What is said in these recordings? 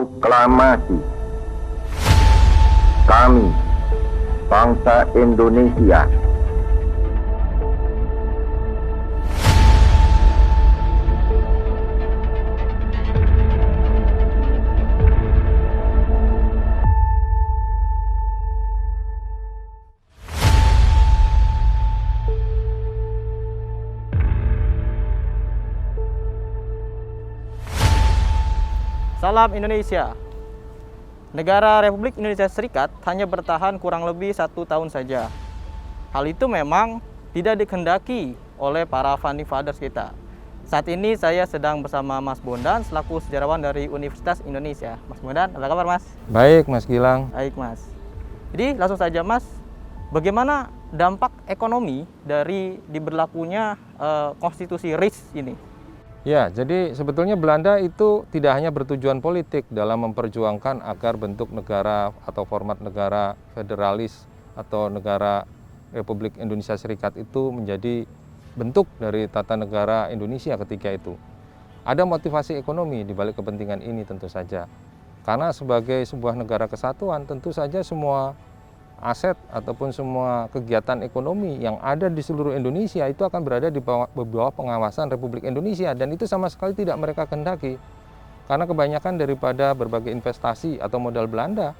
Proklamasi kami, bangsa Indonesia, Salam Indonesia. Negara Republik Indonesia Serikat hanya bertahan kurang lebih 1 tahun saja. Hal itu memang tidak dikehendaki oleh para founding fathers kita. Saat ini saya sedang bersama Mas Bondan selaku sejarawan dari Universitas Indonesia. Mas Bondan, apa kabar Mas? Baik Mas Gilang. Baik Mas. Jadi langsung saja Mas, bagaimana dampak ekonomi dari diberlakunya konstitusi RIS ini? Ya, jadi sebetulnya Belanda itu tidak hanya bertujuan politik dalam memperjuangkan agar bentuk negara atau format negara federalis atau negara Republik Indonesia Serikat itu menjadi bentuk dari tata negara Indonesia ketika itu. Ada motivasi ekonomi di balik kepentingan ini tentu saja. Karena sebagai sebuah negara kesatuan tentu saja semua aset ataupun semua kegiatan ekonomi yang ada di seluruh Indonesia itu akan berada di bawah pengawasan Republik Indonesia, dan itu sama sekali tidak mereka kehendaki. Karena kebanyakan daripada berbagai investasi atau modal Belanda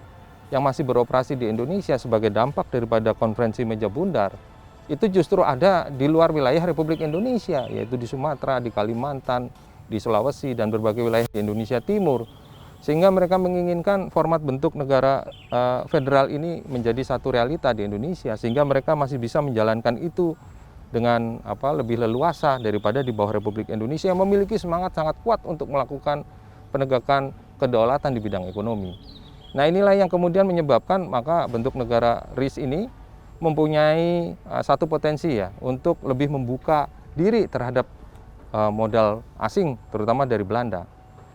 yang masih beroperasi di Indonesia sebagai dampak daripada konferensi meja bundar itu justru ada di luar wilayah Republik Indonesia, yaitu di Sumatera, di Kalimantan, di Sulawesi, dan berbagai wilayah di Indonesia Timur. Sehingga mereka menginginkan format bentuk negara federal ini menjadi satu realita di Indonesia, sehingga mereka masih bisa menjalankan itu dengan lebih leluasa daripada di bawah Republik Indonesia yang memiliki semangat sangat kuat untuk melakukan penegakan kedaulatan di bidang ekonomi. Nah, inilah yang kemudian menyebabkan maka bentuk negara RIS ini mempunyai satu potensi ya untuk lebih membuka diri terhadap modal asing, terutama dari Belanda.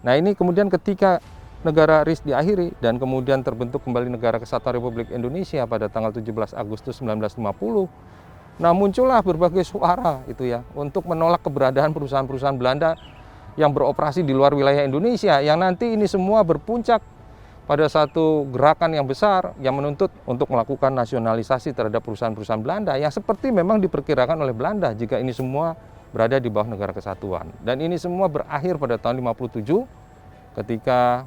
Nah, ini kemudian ketika negara RIS diakhiri dan kemudian terbentuk kembali Negara Kesatuan Republik Indonesia pada tanggal 17 Agustus 1950. Nah, muncullah berbagai suara itu ya untuk menolak keberadaan perusahaan-perusahaan Belanda yang beroperasi di luar wilayah Indonesia, yang nanti ini semua berpuncak pada satu gerakan yang besar yang menuntut untuk melakukan nasionalisasi terhadap perusahaan-perusahaan Belanda yang seperti memang diperkirakan oleh Belanda jika ini semua berada di bawah negara kesatuan. Dan ini semua berakhir pada tahun 57 ketika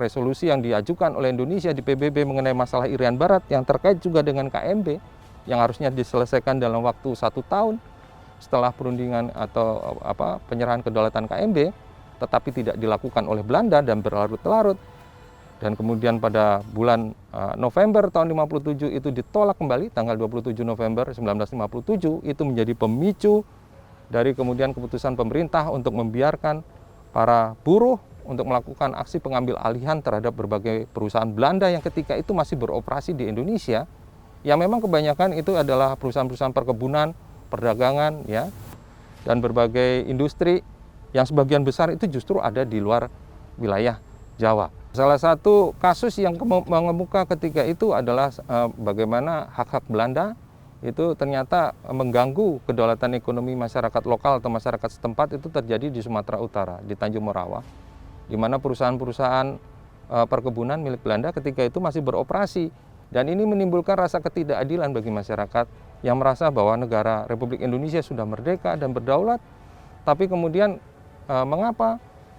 resolusi yang diajukan oleh Indonesia di PBB mengenai masalah Irian Barat yang terkait juga dengan KMB yang harusnya diselesaikan dalam waktu 1 tahun setelah perundingan atau penyerahan kedaulatan KMB, tetapi tidak dilakukan oleh Belanda dan berlarut-larut. Dan kemudian pada bulan November tahun 57 itu ditolak kembali tanggal 27 November 1957, itu menjadi pemicu dari kemudian keputusan pemerintah untuk membiarkan para buruh untuk melakukan aksi pengambil alihan terhadap berbagai perusahaan Belanda yang ketika itu masih beroperasi di Indonesia, yang memang kebanyakan itu adalah perusahaan-perusahaan perkebunan, perdagangan, ya, dan berbagai industri yang sebagian besar itu justru ada di luar wilayah Jawa. Salah satu kasus yang mengemuka ketika itu adalah bagaimana hak-hak Belanda itu ternyata mengganggu kedaulatan ekonomi masyarakat lokal atau masyarakat setempat. Itu terjadi di Sumatera Utara, di Tanjung Morawa, di mana perusahaan-perusahaan perkebunan milik Belanda ketika itu masih beroperasi. Dan ini menimbulkan rasa ketidakadilan bagi masyarakat yang merasa bahwa negara Republik Indonesia sudah merdeka dan berdaulat, tapi kemudian mengapa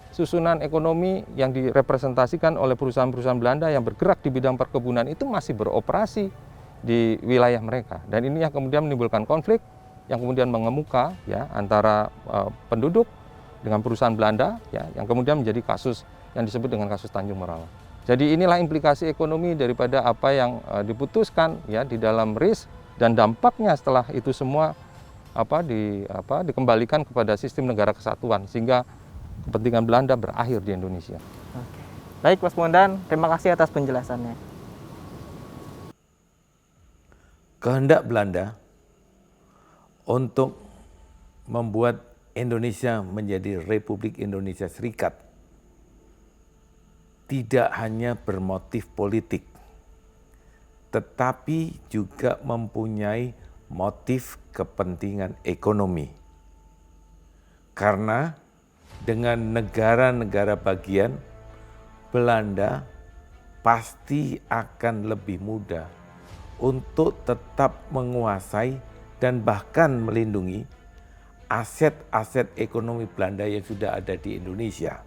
susunan ekonomi yang direpresentasikan oleh perusahaan-perusahaan Belanda yang bergerak di bidang perkebunan itu masih beroperasi di wilayah mereka. Dan ini yang kemudian menimbulkan konflik yang kemudian mengemuka ya antara penduduk dengan perusahaan Belanda ya, yang kemudian menjadi kasus yang disebut dengan kasus Tanjung Morawa. Jadi inilah implikasi ekonomi daripada apa yang diputuskan ya di dalam RIS, dan dampaknya setelah itu semua dikembalikan kepada sistem negara kesatuan sehingga kepentingan Belanda berakhir di Indonesia. Oke. Baik Mas Bondan, terima kasih atas penjelasannya. Kehendak Belanda untuk membuat Indonesia menjadi Republik Indonesia Serikat tidak hanya bermotif politik, tetapi juga mempunyai motif kepentingan ekonomi. Karena dengan negara-negara bagian Belanda pasti akan lebih mudah untuk tetap menguasai dan bahkan melindungi aset-aset ekonomi Belanda yang sudah ada di Indonesia.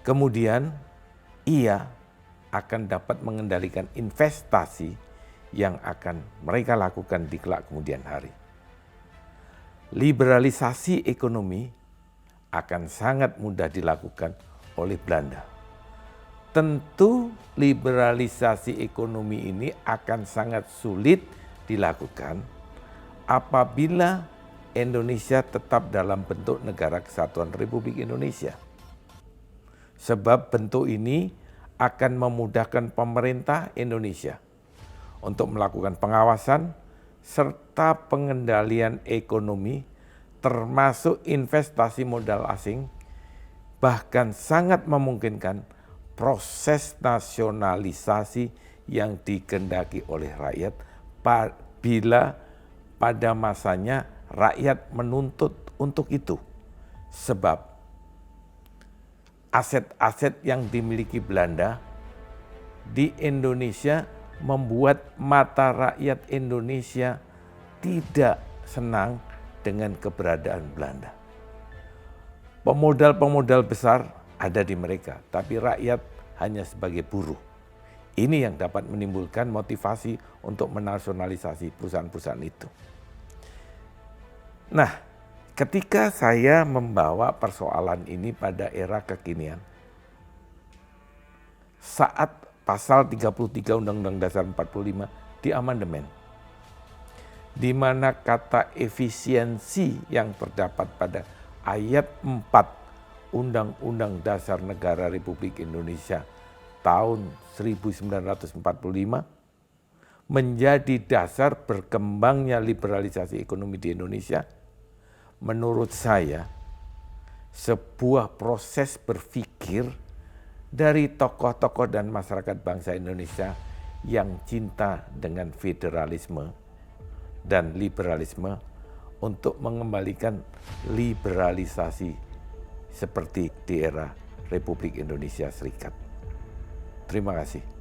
Kemudian ia akan dapat mengendalikan investasi yang akan mereka lakukan di kelak kemudian hari. Liberalisasi ekonomi akan sangat mudah dilakukan oleh Belanda. Tentu liberalisasi ekonomi ini akan sangat sulit dilakukan apabila Indonesia tetap dalam bentuk Negara Kesatuan Republik Indonesia. Sebab bentuk ini akan memudahkan pemerintah Indonesia untuk melakukan pengawasan serta pengendalian ekonomi termasuk investasi modal asing, bahkan sangat memungkinkan proses nasionalisasi yang dikehendaki oleh rakyat bila pada masanya rakyat menuntut untuk itu. Sebab aset-aset yang dimiliki Belanda di Indonesia membuat mata rakyat Indonesia tidak senang dengan keberadaan Belanda. Pemodal-pemodal besar ada di mereka, tapi rakyat hanya sebagai buruh. Ini yang dapat menimbulkan motivasi untuk menasionalisasi perusahaan-perusahaan itu. Nah, ketika saya membawa persoalan ini pada era kekinian, saat pasal 33 Undang-Undang Dasar 45 diamandemen, di mana kata efisiensi yang terdapat pada ayat 4 Undang-Undang Dasar Negara Republik Indonesia tahun 1945 menjadi dasar berkembangnya liberalisasi ekonomi di Indonesia. Menurut saya, sebuah proses berpikir dari tokoh-tokoh dan masyarakat bangsa Indonesia yang cinta dengan federalisme dan liberalisme untuk mengembalikan liberalisasi seperti di era Republik Indonesia Serikat. Terima kasih.